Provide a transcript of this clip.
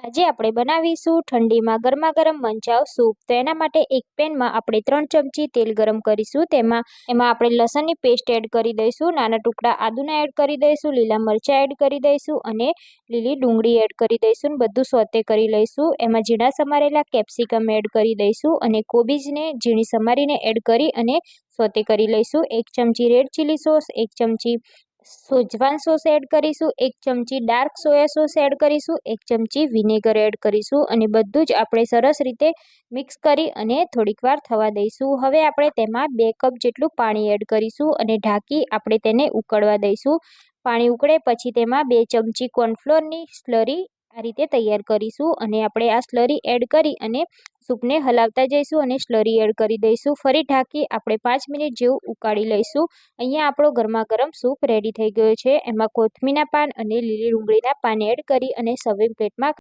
આજે આપણે બનાવીશું ઠંડીમાં ગરમા ગરમ મંચાવ સૂપ. તો એના માટે એક પેનમાં આપણે 3 ચમચી તેલ ગરમ કરીશું. એમાં આપણે લસણની પેસ્ટ એડ કરી દઈશું, નાના ટુકડા આદુના એડ કરી દઈશું, લીલા મરચાં એડ કરી દઈશું અને લીલી ડુંગળી એડ કરી દઈશું. બધું સોતે કરી લઈશું. એમાં ઝીણા સમારેલા કેપ્સિકમ એડ કરી દઈશું અને કોબીજને ઝીણી સમારીને એડ કરી અને સોતે કરી લઈશું. 1 ચમચી રેડ ચીલી સોસ, 1 ચમચી શેઝવાન સોસ એડ કરીશું, 1 ચમચી ડાર્ક સોયા સોસ એડ કરીશું, 1 ચમચી વિનેગર એડ કરીશું અને બધું જ આપણે સરસ રીતે મિક્સ કરી અને થોડીક વાર થવા દઈશું. હવે આપણે તેમાં 2 કપ જેટલું પાણી એડ કરીશું અને ઢાંકી આપણે તેને ઉકળવા દઈશું. પાણી ઉકળે પછી તેમાં 2 ચમચી કોર્નફ્લોરની સ્લરી આ રીતે તૈયાર કરીશું અને આપણે આ સ્લરી એડ કરી અને સૂપને હલાવતા જઈશું અને સ્લરી એડ કરી દઈશું. ફરી ઢાંકી આપણે 5 મિનિટ જેવું ઉકાળી લઈશું. અહીંયા આપણો ગરમા ગરમ સૂપ રેડી થઈ ગયો છે. એમાં કોથમીરના પાન અને લીલી ડુંગળીના પાન એડ કરી અને સર્વિંગ પ્લેટમાં